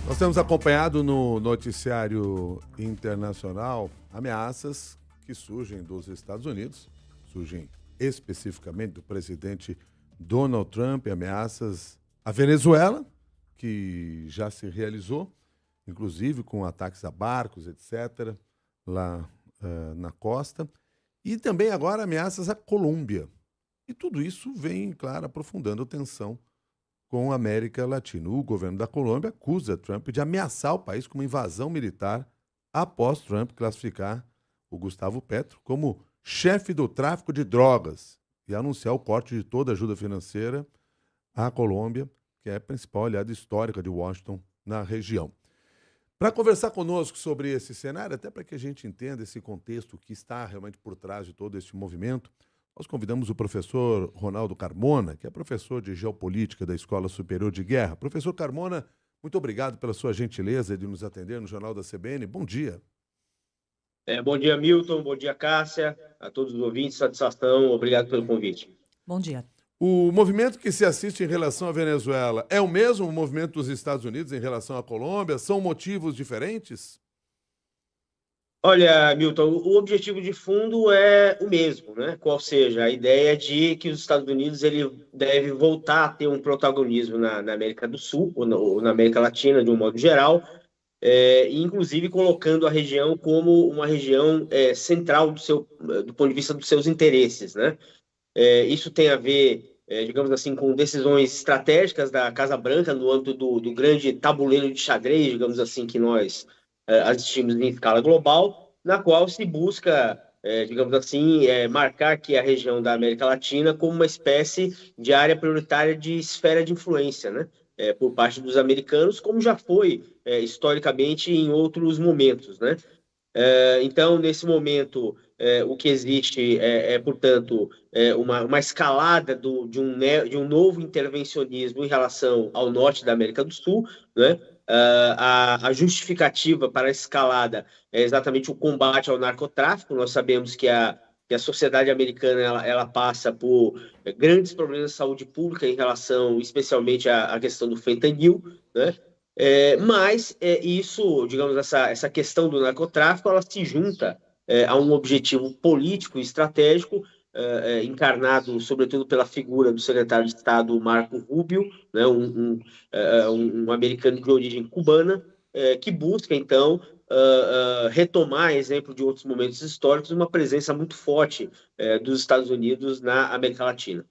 Nós temos acompanhado no noticiário internacional ameaças que surgem dos Estados Unidos, surgem especificamente do presidente Donald Trump, ameaças à Venezuela, que já se realizou, inclusive com ataques a barcos, etc., lá na costa, e também agora ameaças à Colômbia. E tudo isso vem, claro, aprofundando a tensão com a América Latina. O governo da Colômbia acusa Trump de ameaçar o país com uma invasão militar após Trump classificar o Gustavo Petro como chefe do tráfico de drogas e anunciar o corte de toda a ajuda financeira à Colômbia, que é a principal aliada histórica de Washington na região. Para conversar conosco sobre esse cenário, até para que a gente entenda esse contexto que está realmente por trás de todo esse movimento, nós convidamos o professor Ronaldo Carmona, que é professor de Geopolítica da Escola Superior de Guerra. Professor Carmona, muito obrigado pela sua gentileza de nos atender no Jornal da CBN. Bom dia. Bom dia, Milton. Bom dia, Cássia. A todos os ouvintes, satisfação. Obrigado pelo convite. Bom dia. O movimento que se assiste em relação à Venezuela é o mesmo movimento dos Estados Unidos em relação à Colômbia? São motivos diferentes? Olha, Milton, o objetivo de fundo é o mesmo, né? Qual seja a ideia de que os Estados Unidos ele deve voltar a ter um protagonismo na América do Sul, ou na América Latina, de um modo geral, inclusive colocando a região como uma região central do ponto de vista dos seus interesses, né? Isso tem a ver, digamos assim, com decisões estratégicas da Casa Branca no âmbito do grande tabuleiro de xadrez, digamos assim, que nós assistimos em escala global, na qual se busca, digamos assim, marcar que a região da América Latina como uma espécie de área prioritária de esfera de influência, né? Por parte dos americanos, como já foi historicamente em outros momentos, né? Então, nesse momento, o que existe portanto, uma escalada de um novo intervencionismo em relação ao norte da América do Sul, né? A justificativa para a escalada é exatamente o combate ao narcotráfico. Nós sabemos que a sociedade americana ela passa por grandes problemas de saúde pública em relação, especialmente, à questão do fentanil, né? Mas isso, digamos, essa questão do narcotráfico, ela se junta a um objetivo político e estratégico encarnado, sobretudo, pela figura do secretário de Estado Marco Rubio, né, um americano de origem cubana, que busca, então, retomar, exemplo de outros momentos históricos, uma presença muito forte dos Estados Unidos na América Latina.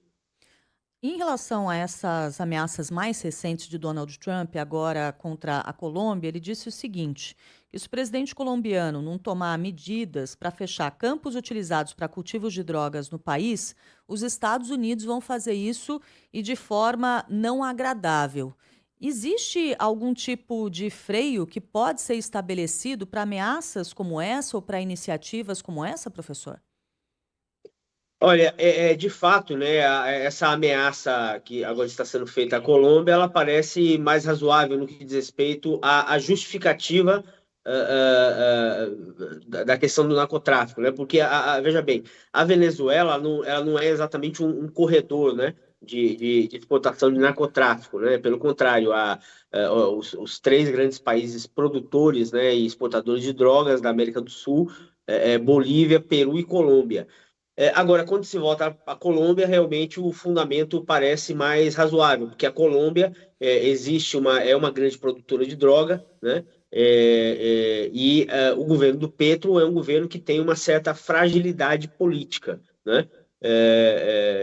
Em relação a essas ameaças mais recentes de Donald Trump, agora contra a Colômbia, ele disse o seguinte, que se o presidente colombiano não tomar medidas para fechar campos utilizados para cultivos de drogas no país, os Estados Unidos vão fazer isso e de forma não agradável. Existe algum tipo de freio que pode ser estabelecido para ameaças como essa ou para iniciativas como essa, professor? Olha, de fato, né, essa ameaça que agora está sendo feita à Colômbia, ela parece mais razoável no que diz respeito à justificativa da questão do narcotráfico, né? Porque, veja bem, a Venezuela ela não é exatamente um corredor, né, de exportação de narcotráfico, né? Pelo contrário, os três grandes países produtores, né, e exportadores de drogas da América do Sul, Bolívia, Peru e Colômbia. Agora, quando se volta à Colômbia, realmente o fundamento parece mais razoável, porque a Colômbia é uma grande produtora de droga, né? O governo do Petro é um governo que tem uma certa fragilidade política, né?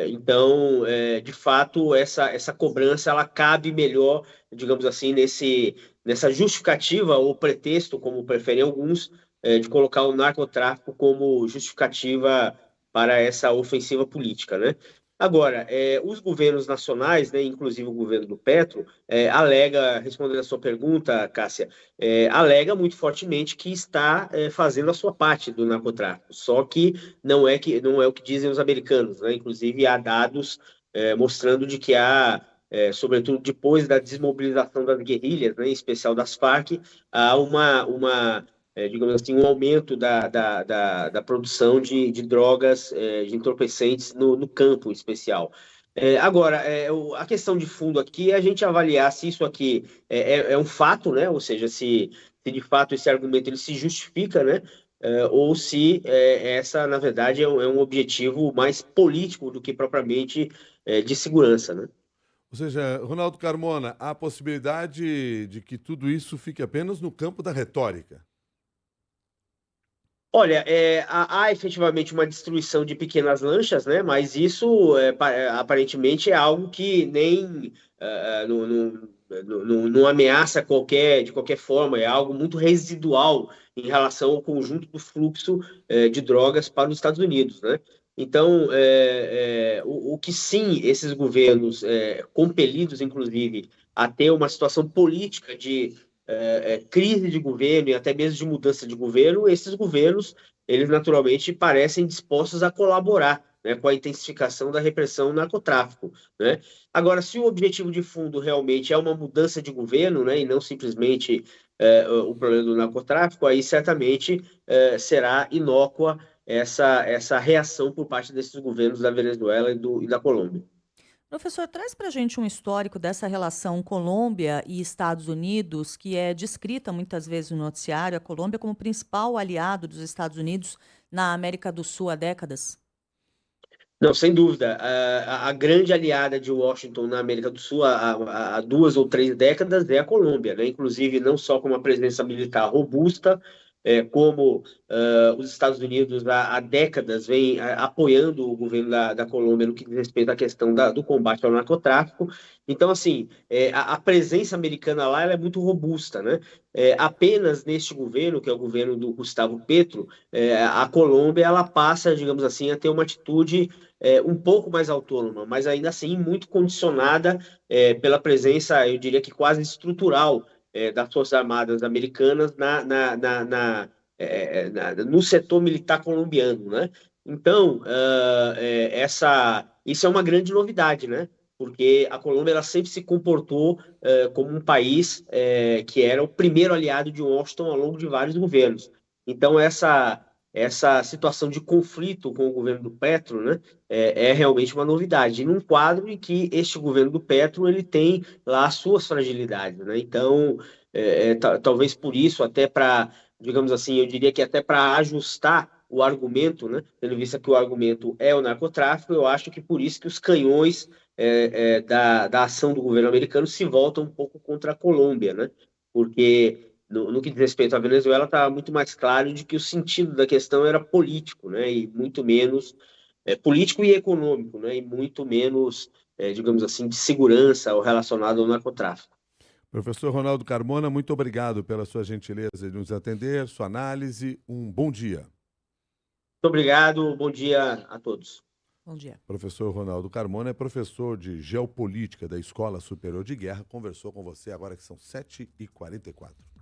Então, de fato, essa cobrança ela cabe melhor, digamos assim, nessa justificativa ou pretexto, como preferem alguns, de colocar o narcotráfico como justificativa para essa ofensiva política, né? Agora, os governos nacionais, né, inclusive o governo do Petro, respondendo a sua pergunta, Cássia, alega muito fortemente que está fazendo a sua parte do narcotráfico, só que não é o que dizem os americanos, né? Inclusive há dados mostrando de que sobretudo depois da desmobilização das guerrilhas, né, em especial das Farc, há digamos assim, um aumento da produção de drogas, de entorpecentes no campo em especial. Agora, a questão de fundo aqui é a gente avaliar se isso aqui é um fato, né? Ou seja, se de fato esse argumento ele se justifica, né? Ou se essa, na verdade, é um objetivo mais político do que propriamente de segurança, né? Ou seja, Ronaldo Carmona, há a possibilidade de que tudo isso fique apenas no campo da retórica. Olha, há efetivamente uma destruição de pequenas lanchas, né? Mas isso aparentemente é algo que nem não ameaça de qualquer forma, é algo muito residual em relação ao conjunto do fluxo de drogas para os Estados Unidos, né? Então, o que sim, esses governos, compelidos, inclusive, a ter uma situação política de crise de governo e até mesmo de mudança de governo, esses governos, eles naturalmente parecem dispostos a colaborar, né, com a intensificação da repressão ao narcotráfico, né? Agora, se o objetivo de fundo realmente é uma mudança de governo, né, e não simplesmente o problema do narcotráfico, aí certamente será inócua essa reação por parte desses governos da Venezuela e da Colômbia. Professor, traz para a gente um histórico dessa relação Colômbia e Estados Unidos, que é descrita muitas vezes no noticiário, a Colômbia como principal aliado dos Estados Unidos na América do Sul há décadas. Não, sem dúvida. A grande aliada de Washington na América do Sul há 2 ou 3 décadas é a Colômbia, né? Inclusive, não só com uma presença militar robusta, como os Estados Unidos há décadas vem apoiando o governo da Colômbia no que diz respeito à questão do combate ao narcotráfico. Então, assim, a presença americana lá ela é muito robusta, né? Apenas neste governo, que é o governo do Gustavo Petro, a Colômbia ela passa, digamos assim, a ter uma atitude um pouco mais autônoma, mas ainda assim muito condicionada pela presença, eu diria que quase estrutural, das Forças Armadas Americanas no setor militar colombiano, né? Então, isso é uma grande novidade, né? Porque a Colômbia ela sempre se comportou como um país que era o primeiro aliado de Washington ao longo de vários governos. Então, essa situação de conflito com o governo do Petro, né, é realmente uma novidade. E num quadro em que este governo do Petro ele tem lá as suas fragilidades, né? Então, talvez por isso, até para, digamos assim, eu diria que até para ajustar o argumento, né, tendo visto que o argumento é o narcotráfico, eu acho que por isso que os canhões da ação do governo americano se voltam um pouco contra a Colômbia, né? Porque no que diz respeito à Venezuela, está muito mais claro de que o sentido da questão era político, né? E muito menos político e econômico, né? E muito menos, digamos assim, de segurança ou relacionado ao narcotráfico. Professor Ronaldo Carmona, muito obrigado pela sua gentileza de nos atender, sua análise. Um bom dia. Muito obrigado, bom dia a todos. Bom dia. Professor Ronaldo Carmona é professor de Geopolítica da Escola Superior de Guerra. Conversou com você agora que são 7h44.